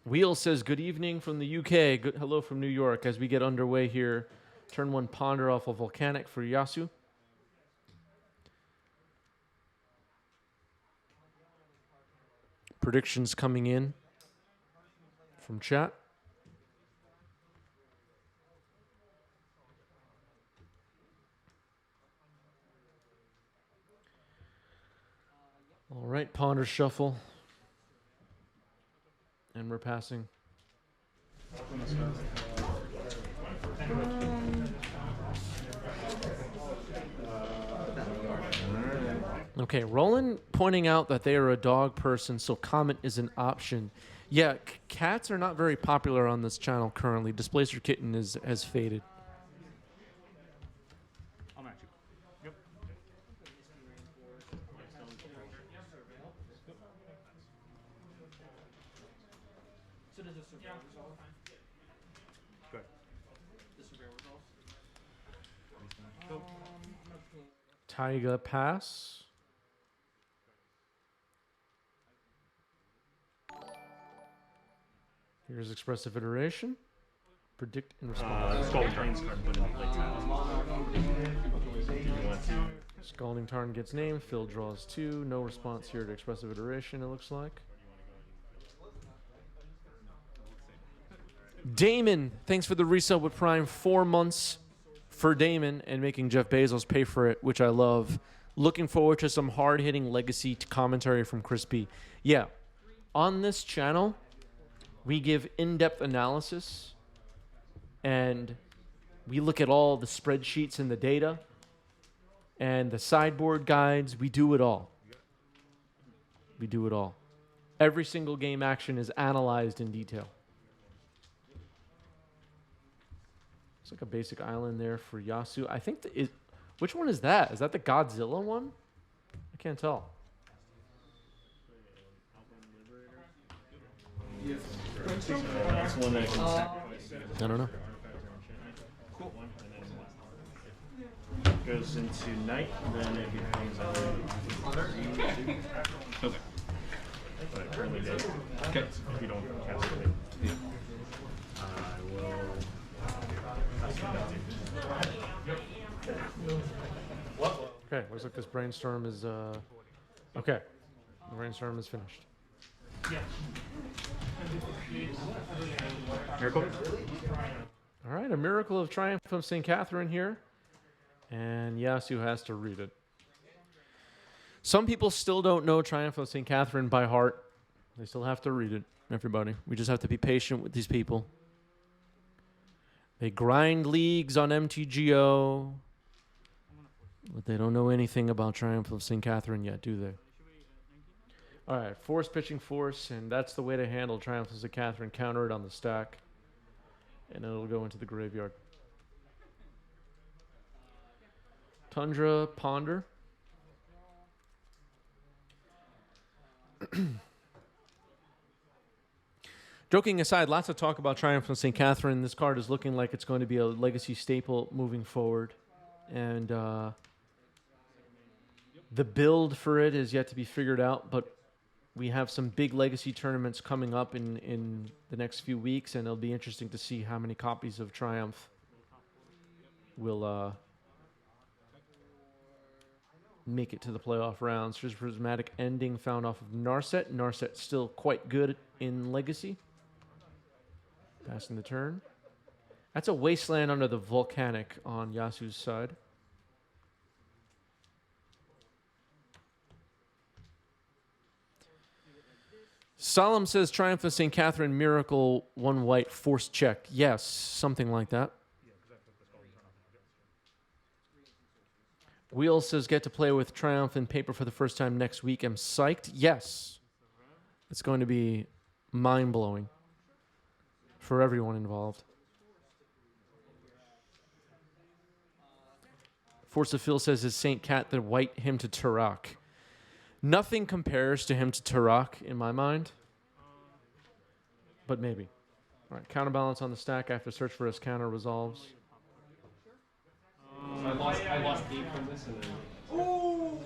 Wheel says, good evening from the UK. Good, hello from New York. As we get underway here, turn 1 Ponder off of Volcanic for Yasu. Predictions coming in from chat. All right, Ponder shuffle. And we're passing. Okay, Roland pointing out that they are a dog person, so comment is an option. Yeah, cats are not very popular on this channel currently. Displacer Kitten has faded. I'll match you. Yep. So does the surveyor resolve? Good. The surveyor resolves? Go. Taiga pass. Here's expressive iteration. Predict and respond. Scalding Tarn gets named. Phil draws 2. No response here to expressive iteration, it looks like. Damon, thanks for the resub with Prime. 4 months for Damon and making Jeff Bezos pay for it, which I love. Looking forward to some hard-hitting legacy commentary from Crispy. Yeah, on this channel, we give in-depth analysis, and we look at all the spreadsheets and the data, and the sideboard guides. We do it all. We do it all. Every single game action is analyzed in detail. It's like a basic island there for Yasu. I think which one is that? Is that the Godzilla one? I can't tell. I don't know. Cool. Goes into night, then it becomes okay. But currently dead. Okay. If you don't cast it, I will cast it down. Okay, looks like this brainstorm is okay. The brainstorm is finished. Yeah. Miracle. All right, a miracle of triumph from St. Catherine here. And Yasu has to read it. Some people still don't know Triumph of St. Catherine by heart. They still have to read it, everybody. We just have to be patient with these people. They grind leagues on MTGO, but they don't know anything about Triumph of St. Catherine yet, do they? All right, force pitching force, and that's the way to handle Triumph of St. Catherine. Counter it on the stack, and it'll go into the graveyard. Tundra, Ponder. Joking aside, lots of talk about Triumph of St. Catherine. This card is looking like it's going to be a legacy staple moving forward. And the build for it is yet to be figured out, but we have some big legacy tournaments coming up in the next few weeks, and it'll be interesting to see how many copies of Triumph will make it to the playoff rounds. Here's Prismatic Ending found off of Narset. Narset still quite good in Legacy. Passing the turn. That's a Wasteland under the Volcanic on Yasu's side. Solemn says Triumph of St. Catherine, Miracle, 1 white, force check. Yes, something like that. Wheel says get to play with Triumph in paper for the first time next week. I'm psyched. Yes. It's going to be mind-blowing for everyone involved. Force of Phil says is St. Cat the white him to Turok. Nothing compares to him to Turok in my mind. But maybe. All right, counterbalance on the stack after search for his counter resolves. I lost 8 from this. And then... Ooh!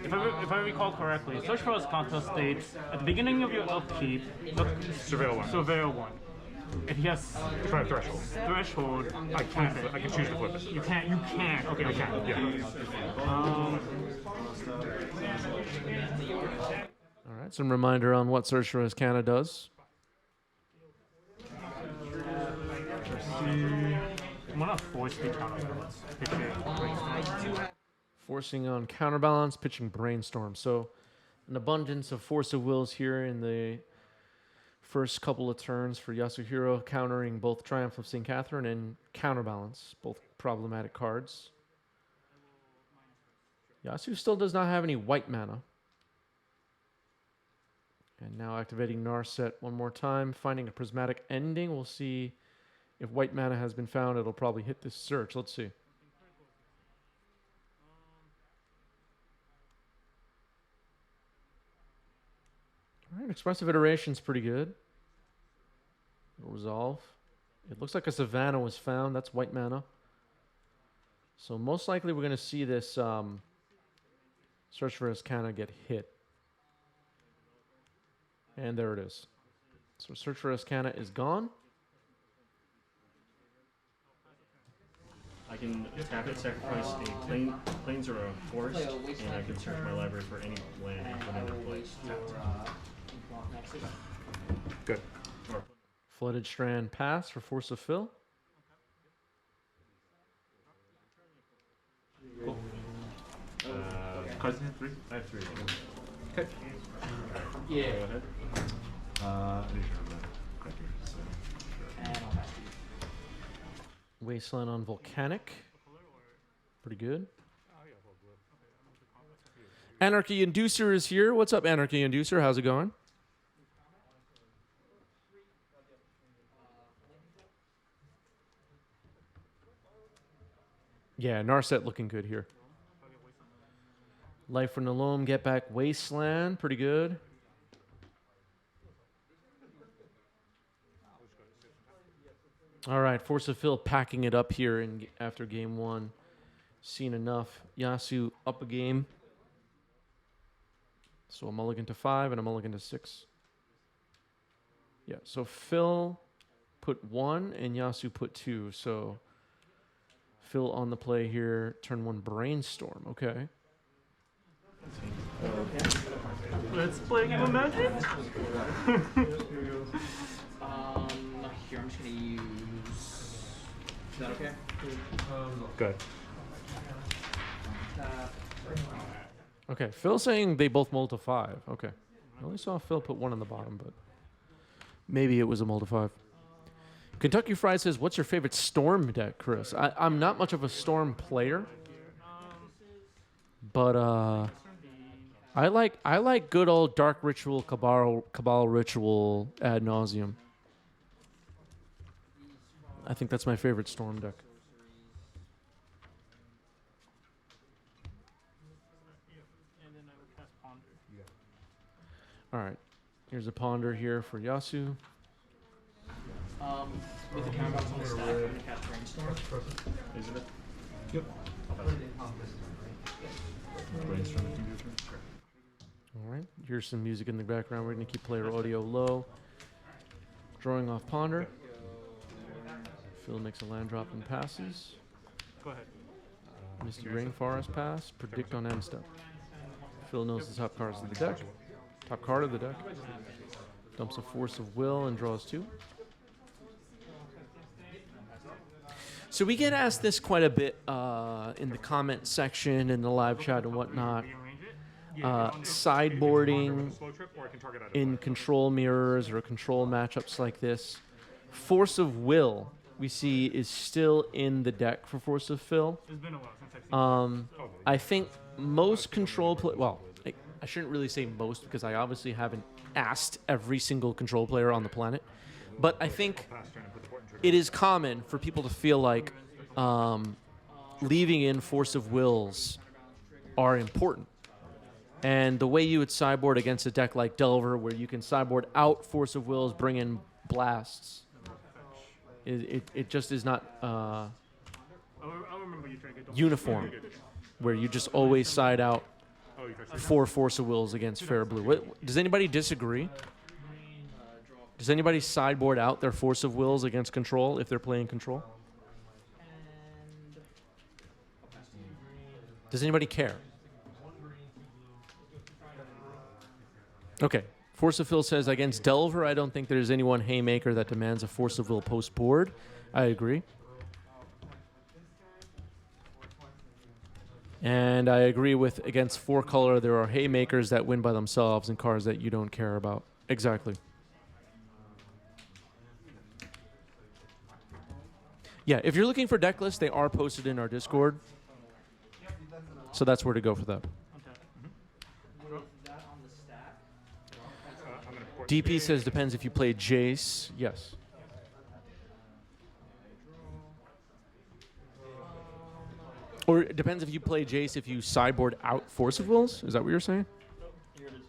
if I recall correctly, search for counter states at the beginning of your upkeep, look, Surveil 1. surveil 1. If he has If I have threshold. threshold, I can choose to flip it. you can't. Okay, I can, yeah. All right, some reminder on what Search for Ascana does. I'm gonna force the counterbalance. Forcing on Counterbalance, pitching Brainstorm. So an abundance of Force of Wills here in the first couple of turns for Yasuhiro, countering both Triumph of St. Catherine and Counterbalance, both problematic cards. Yasu still does not have any white mana. And now activating Narset one more time, finding a prismatic ending. We'll see if white mana has been found. It'll probably hit this search. Let's see. All right, Expressive Iteration's pretty good. It'll resolve. It looks like a Savannah was found. That's white mana. So most likely we're going to see this Search for Ascana get hit. And there it is. So Search for Ascana is gone. I can tap it, sacrifice a plains or a forest, and I can search my library for any land whenever placed. Good. Or Flooded Strand pass for Force of Fill. cool. Cards in hand 3? I have 3. Okay. Yeah. Go ahead. I need to remember that. Right here, so, And I'll pass to you. Wasteland on Volcanic. Pretty good. Anarchy Inducer is here. What's up, Anarchy Inducer? How's it going? Yeah, Narset looking good here. Life for Nalome, get back Wasteland. Pretty good. All right, Force of Fill packing it up here after game 1. Seen enough. Yasu up a game. So a mulligan to 5 and a mulligan to 6. Yeah, so Phil put 1 and Yasu put 2. So Phil on the play here. Turn 1 Brainstorm. Okay. Let's play a game of Magic. Here I'm just gonna use. Is that okay? good. Okay, Phil saying they both mull to 5. Okay. I only saw Phil put 1 on the bottom, but maybe it was a mull to 5. Kentucky Fried says, what's your favorite Storm deck, Chris? I'm not much of a Storm player, but I like good old Dark Ritual, Cabal Ritual ad nauseum. I think that's my favorite Storm deck. And then I would cast Ponder. All right. Here's a Ponder here for Yasu. With the counterbalance on the stack, I'm gonna cast Brainstorm. Isn't it? Yep. Brainstorm if you do it. Sure. All right. Here's some music in the background. We're going to keep player audio low. Drawing off Ponder. Phil makes a land drop and passes. Go ahead. Misty Rainforest pass. Predict on end step. Phil knows the top cards of the deck. Top card of the deck. Dumps a Force of Will and draws 2. So we get asked this quite a bit in the comment section, in the live chat and whatnot. Sideboarding in control mirrors or control matchups like this. Force of Will, we see, is still in the deck for Force of Fill. It's been a while since I've seen I think most control well, I shouldn't really say most because I obviously haven't asked every single control player on the planet. But I think it is common for people to feel like leaving in Force of Wills are important. And the way you would sideboard against a deck like Delver, where you can sideboard out Force of Wills, bring in blasts, it just is not I'll remember you trying to get uniform, where you just always side out Oh, you got 4 Force of Wills against Fair Blue. Does anybody disagree? Does anybody sideboard out their Force of Wills against Control if they're playing Control? And Does anybody care? Okay. Force of Will says against Delver, I don't think there's any one Haymaker that demands a Force of Will post board. I agree. And I agree with against 4 color, there are Haymakers that win by themselves and cards that you don't care about. Exactly. Yeah, if you're looking for deck lists, they are posted in our Discord. So that's where to go for that. is that on the stack? I'm gonna port DP says depends if you play Jace. Yes. Or it depends if you play Jace if you sideboard out Force of Wills. Is that what you're saying? Here it is.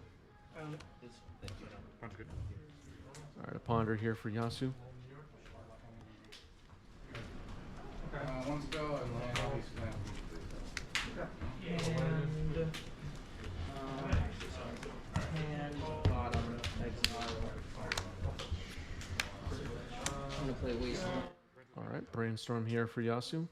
Sounds good. All right, a ponder here for Yasu. Let's go and land all these plans. And bottom exile. I'm gonna play Wasteland. All right, brainstorm here for Yasu. And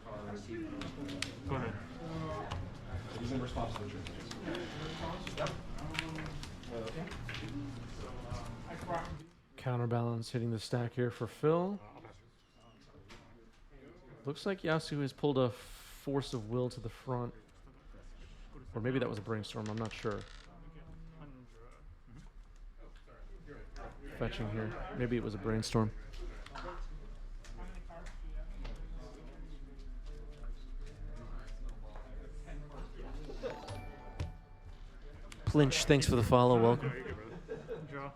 I'm gonna hit you for. Go ahead. He's in response to the truth. Counterbalance hitting the stack here for Phil. Looks like Yasu has pulled a Force of Will to the front. Or maybe that was a brainstorm, I'm not sure. Fetching here. Maybe it was a brainstorm. Plinch, thanks for the follow. Welcome. There you go, brother. Draw.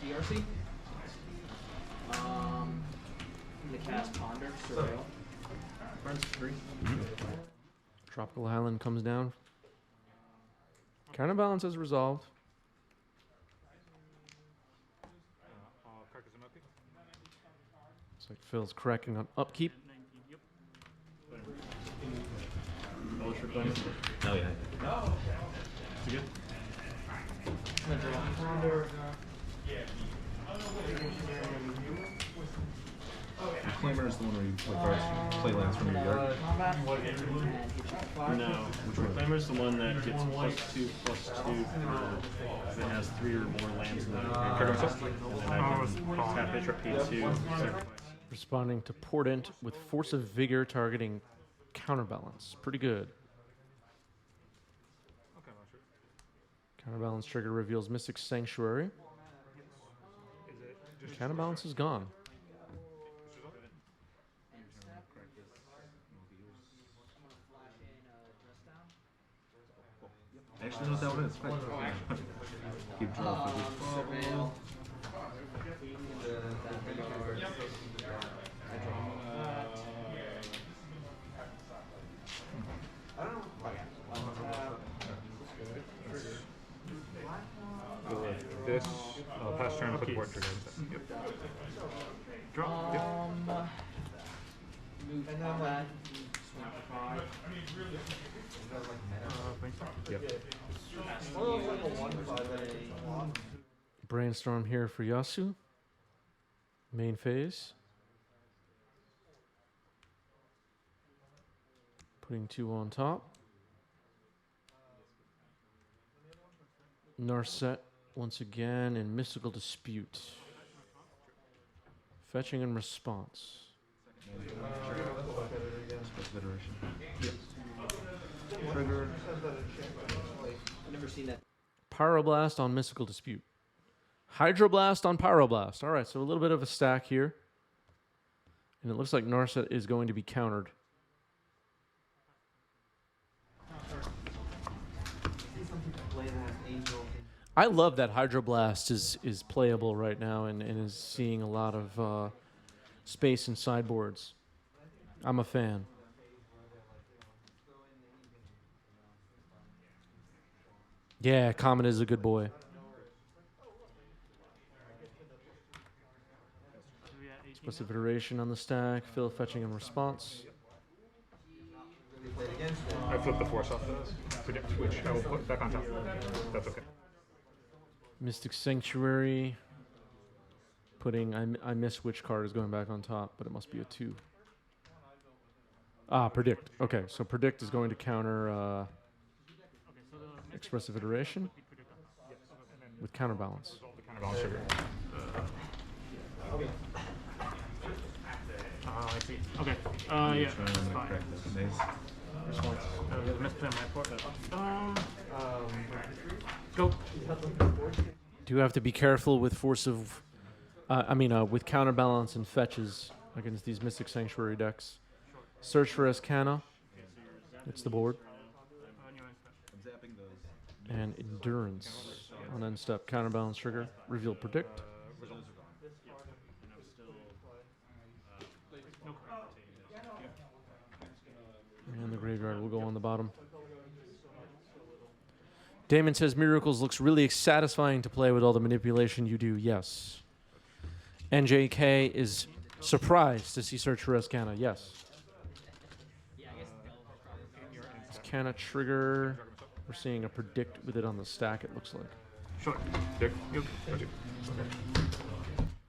DRC. I'm gonna cast Ponder, Surveil. Burns 3. Tropical Island comes down. Counterbalance is resolved. Carcass and upkeep. Looks like Phil's cracking on upkeep. 19, yep. Oh yeah. Is it good? I'm gonna draw Ponder. Claimer is the one where you play cards, play lands from your yard. Combat. And hit you for 5. No, Claimer's the one that gets +2/+2 that has 3 or more lands in the game. And then I can tap it, repeat 2, sacrifice. Responding to Portent with Force of Vigor targeting Counterbalance. Pretty good. Okay, I'm not sure. Counterbalance trigger reveals Mystic Sanctuary. Is it just Counterbalance is gone. I actually know what that one is. Quite. Keep drawing for this. Surveil. go with this? Pass turn, put board trigger. Yep. Draw. Yep. Move combat. Swing for 5. Yep. Brainstorm here for Yasu. Main phase. Putting 2 on top. Narset once again in Mystical Dispute. Fetching and response. Special iteration. Trigger. I've never seen that. Pyroblast on Mystical Dispute. Hydroblast on Pyroblast. All right, so a little bit of a stack here. And it looks like Narset is going to be countered. I love that Hydroblast is playable right now and is seeing a lot of space in sideboards. I'm a fan. Yeah, Comet is a good boy. We Expressive iteration on the stack. Phil fetching in response. I flipped the force off those. Predict, which I will put back on top. That's okay. Mystic Sanctuary. Putting, I miss which card is going back on top, but it must be a 2. Ah, Predict. Okay, so Predict is going to counter Expressive Iteration with Counterbalance. The counterbalance sugar. I see. Okay. Yeah, Trying that's to fine. crack this maze. Response. Misplay on my part. Go. Do have to be careful with Force of, with Counterbalance and fetches against these Mystic Sanctuary decks. Search for Escana. It's the board. I'm zapping those. And Endurance on end step. Counterbalance trigger. Reveal Predict. And the graveyard will go on the bottom. Damon says Miracles looks really satisfying to play with all the manipulation you do. Yes. NJK is surprised to see Search for Escana. Yes. Escana trigger. We're seeing a Predict with it on the stack, it looks like. Sure. Dick. Yep. Okay.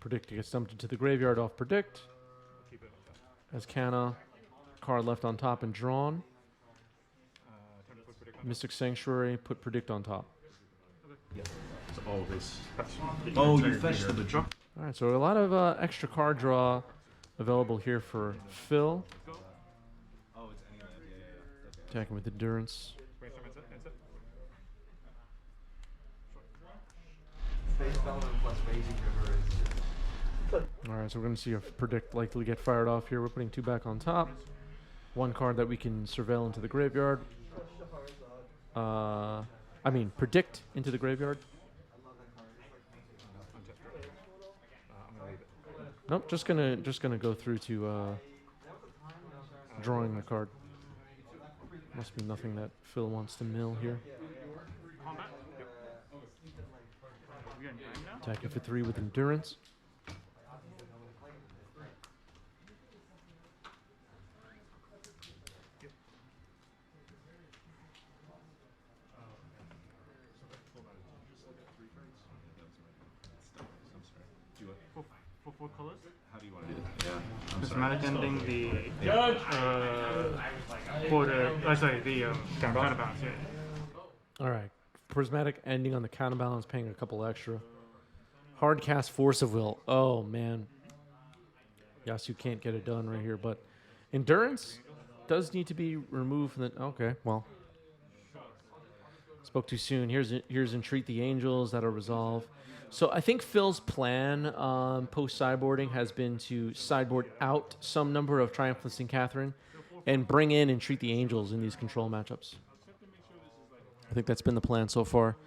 Predict gets dumped into the graveyard off Predict. Keep it on top. Escana. Card left on top and drawn. Time to put predict on Mystic Sanctuary, put Predict on top. So all this. top. Oh, you fetched the draw. All right, so a lot of extra card draw available here for Phil. Oh, it's any land. Yeah. Attacking with Endurance. Brainstorm ends it. All right, so we're going to see if Predict likely get fired off here. We're putting 2 back on top. 1 card that we can surveil into the graveyard. Predict into the graveyard. I'm gonna leave it. Nope, just gonna go through to drawing the card. Must be nothing that Phil wants to mill here. Combat. We are 9 now. Attacking for 3 with Endurance. For 4 colors. How do you want to do this? Yeah. I'm Prismatic sorry. ending the for the counterbalance. Yeah. All right, Prismatic ending on the Counterbalance, paying a couple extra. Hard cast Force of Will. Oh man. Yasu can't get it done right here, but Endurance does need to be removed from the. Okay, well. Spoke too soon. Here's Entreat the Angels. That'll resolve. So I think Phil's plan post sideboarding has been to sideboard out some number of Triumphant St. Catherine and bring in Entreat the Angels in these control matchups. I think that's been the plan so far.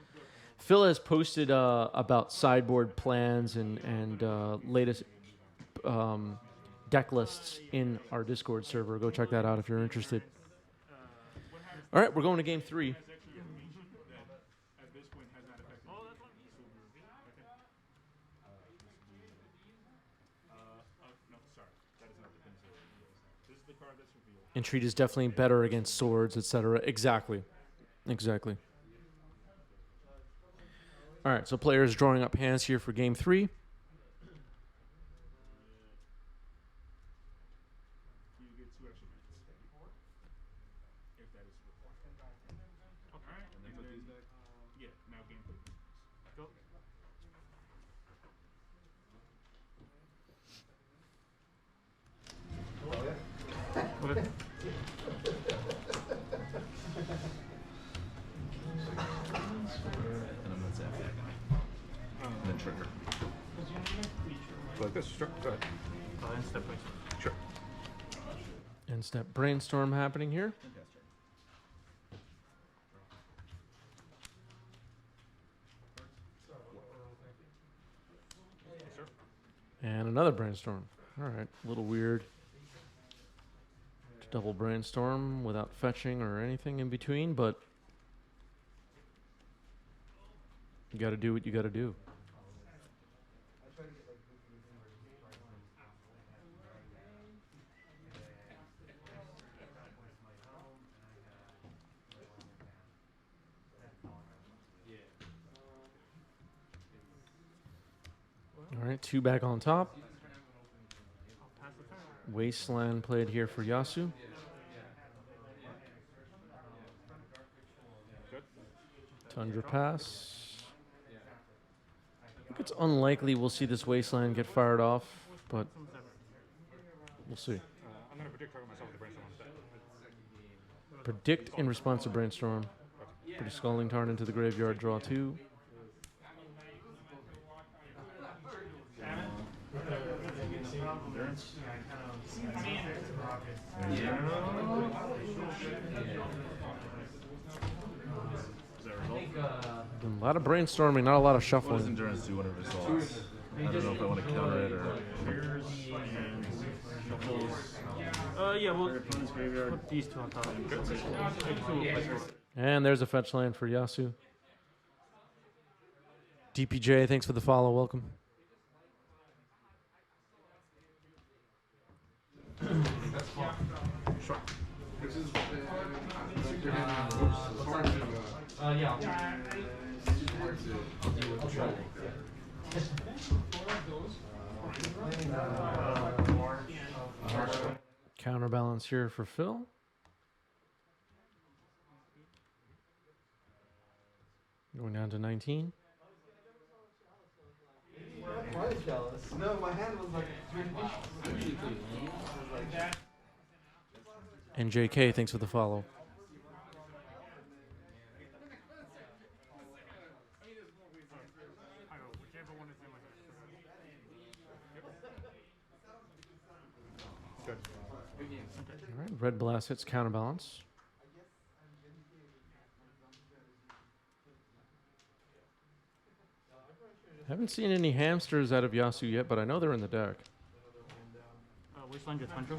Phil has posted about sideboard plans and latest deck lists in our Discord server. Go check that out if you're interested. All right, we're going to game 3. Entreat is definitely better against swords, etc. Exactly. All right, so players drawing up hands here for game 3. Okay. And I'm gonna zap that guy. And then trigger. Like this. Sure. Go ahead. And step by step. Sure. And step brainstorm happening here. And another brainstorm. All right, a little weird. To double brainstorm without fetching or anything in between, but you got to do what you got to do. right, 2 back on top. Pass the turn. Wasteland played here for Yasu. Tundra pass. I think it's unlikely we'll see this Wasteland get fired off, but we'll see. I'm going to predict target myself with the brainstorm on set. Predict in response to Brainstorm. Put a Scalding Tarn into the graveyard, draw 2. Endurance. Is that a result? A lot of brainstorming, not a lot of What does shuffling. endurance do when it resolves? I don't know if I want to counter it or. Triggers and shuffles. Yeah, we'll Target opponent's graveyard. put these two on top. And there's a fetch land for Yasu. DPJ, thanks for the follow. Welcome. Which is like they're hard to Counterbalance here for Phil. Going down to 19. I was jealous. No, my hand was like 3 inches. And JK, thanks for the follow. All right, Red Blast hits Counterbalance. Haven't seen any hamsters out of Yasu yet, but I know they're in the deck. Wasteland, your Tundra.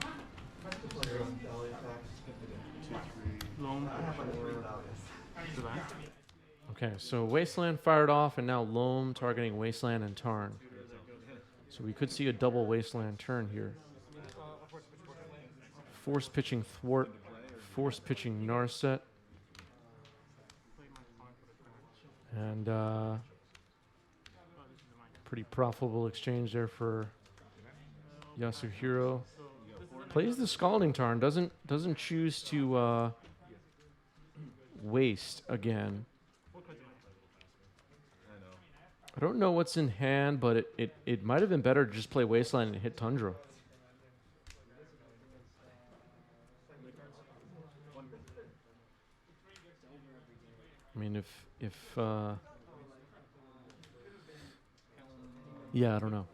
Loam. July. Okay, so Wasteland fired off, and now Loam targeting Wasteland and Tarn. So we could see a double Wasteland turn here. Force pitching Thwart, force pitching Narset. And pretty profitable exchange there for Yasuhiro. Plays the Scalding Tarn, doesn't choose to waste again. I don't know what's in hand, but it might have been better to just play Wasteland and hit Tundra. I mean, yeah, I don't know.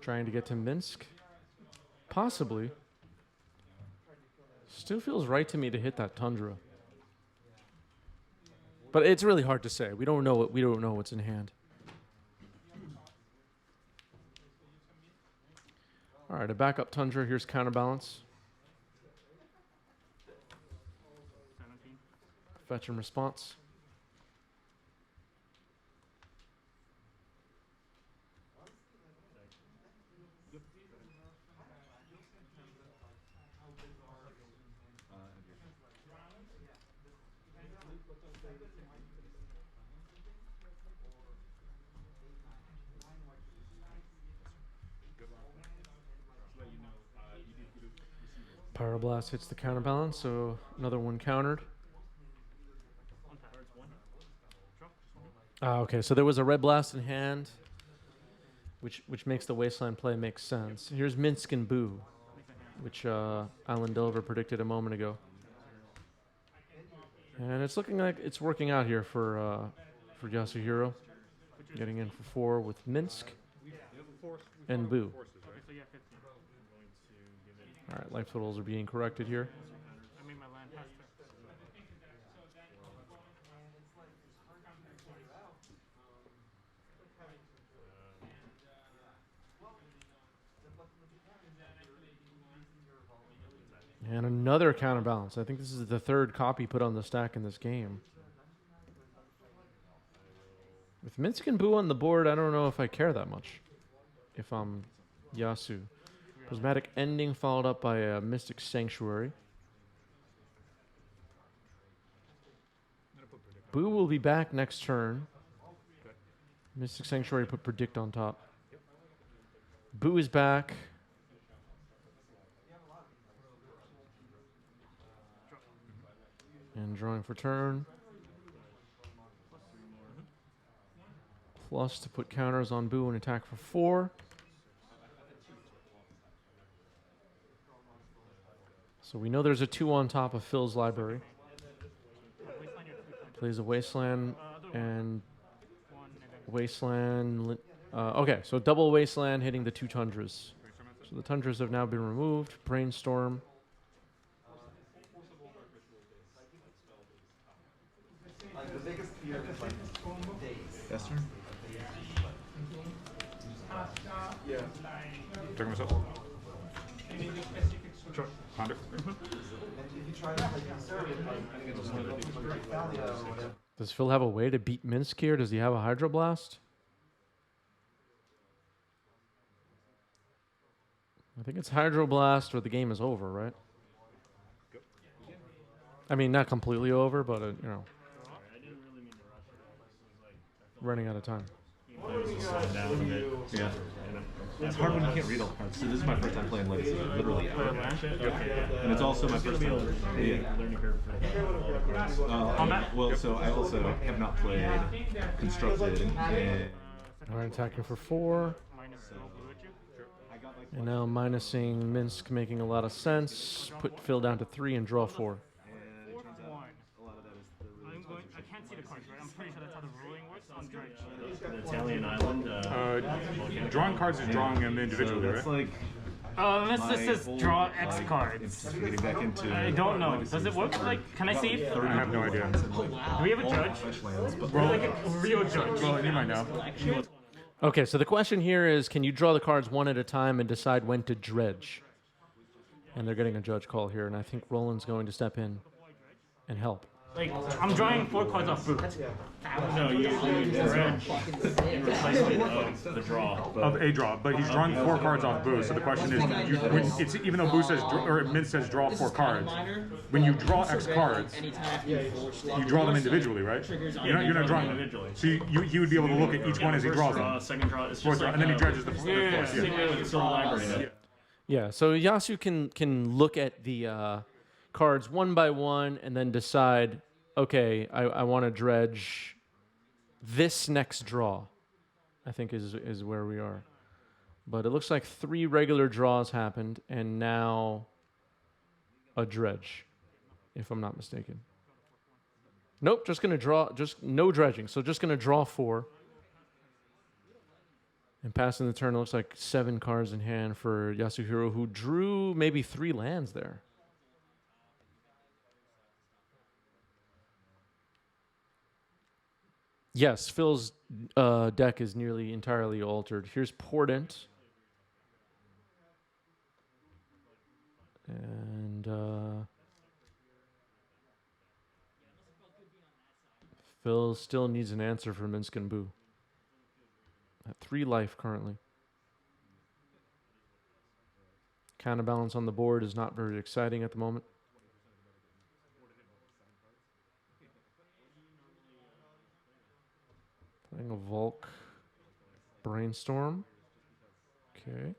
Trying to get to Minsc? Possibly. Still feels right to me to hit that Tundra. But it's really hard to say. We don't know what's in hand. All right, a backup Tundra. Here's Counterbalance. 17. Fetch and response. Pyroblast hits the Counterbalance, so another one countered. Okay, so there was a Red Blast in hand, which makes the Wasteland play make sense. Here's Minsc and Boo, which Alan Delver predicted a moment ago. And it's looking like it's working out here for Yasuhiro. Getting in for 4 with Minsc and Boo. So yeah, 15. All right, life totals are being corrected here. I made my land pass turn. And another Counterbalance. I think this is the 3rd copy put on the stack in this game. With Minsc and Boo on the board, I don't know if I care that much. If I'm Yasu. Prismatic Ending followed up by a Mystic Sanctuary. Boo will be back next turn. Mystic Sanctuary put Predict on top. Boo is back. And drawing for turn. Plus to put counters on Boo and attack for 4. So we know there's a 2 on top of Phil's library. Plays a Wasteland and Wasteland. Okay, so double Wasteland hitting the 2 Tundras. So the Tundras have now been removed. Brainstorm. Like the biggest fear is like days. Yes, sir. Yeah. Turn myself. Sure. Ponder. And if you try to like conserve it, like Thalia or whatever. Does Phil have a way to beat Minsc here? Does he have a Hydroblast? I think it's Hydroblast or the game is over, right? I mean, not completely over, but, you know, running out of time. Yeah. It's hard when you can't read all cards. So this is my first time playing Legacy, literally ever. And it's also my first time. Well, so I also have not played Constructed. And All right, attacking for 4. And now minusing Minsc, making a lot of sense. Put Phil down to 3 and draw 4. I can't see the cards, right? I'm pretty sure that's how the ruling works on Dredge. The Italian island. Drawing cards is drawing them individually, so that's right? like Unless my this says whole, draw X like, cards. getting back into I don't know. Legacy Does it work? Like, can I see it? I have no idea. Do we have a judge? Like a real judge. Well, you might know. Okay, so the question here is, can you draw the cards one at a time and decide when to dredge? And they're getting a judge call here, and I think Roland's going to step in and help. Like, I'm drawing 4 cards off Boo. No, you dredge in replacement of the draw. Of a draw, but he's drawing 4 cards off Boo. So the question is, it's even though Boo says or Minsc says draw 4 cards, when you draw X cards, you draw them individually, right? You're not drawing them individually. So he would be able to look at each one as he draws Draw, them. second draw. It's Fourth just draw, like and then he dredges the fourth. same way with the Soul Library. Yeah, so Yasu can look at the cards one by one and then decide, okay, I want to dredge this next draw, I think is where we are. But it looks like 3 regular draws happened, and now a dredge, if I'm not mistaken. Nope, just going to draw, just no dredging. So just going to draw 4. And passing the turn, it looks like 7 cards in hand for Yasuhiro, who drew maybe 3 lands there. Yes, Phil's deck is nearly entirely altered. Here's Portent. And Phil still needs an answer for Minsc and Boo. At 3 life currently. Counterbalance on the board is not very exciting at the moment. Playing a Volk Brainstorm. Okay.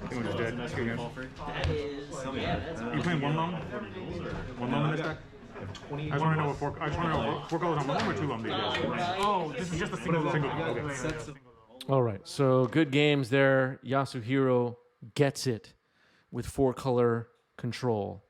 Someone's dead. That is. Yeah, that's You playing one lum? One lum in this deck? I just want to know what 4. I just want to know what 4 colors on one lum or 2 lum these days. Oh, this is just a single. Okay. All right, so good games there. Yasuhiro gets it with 4-color control.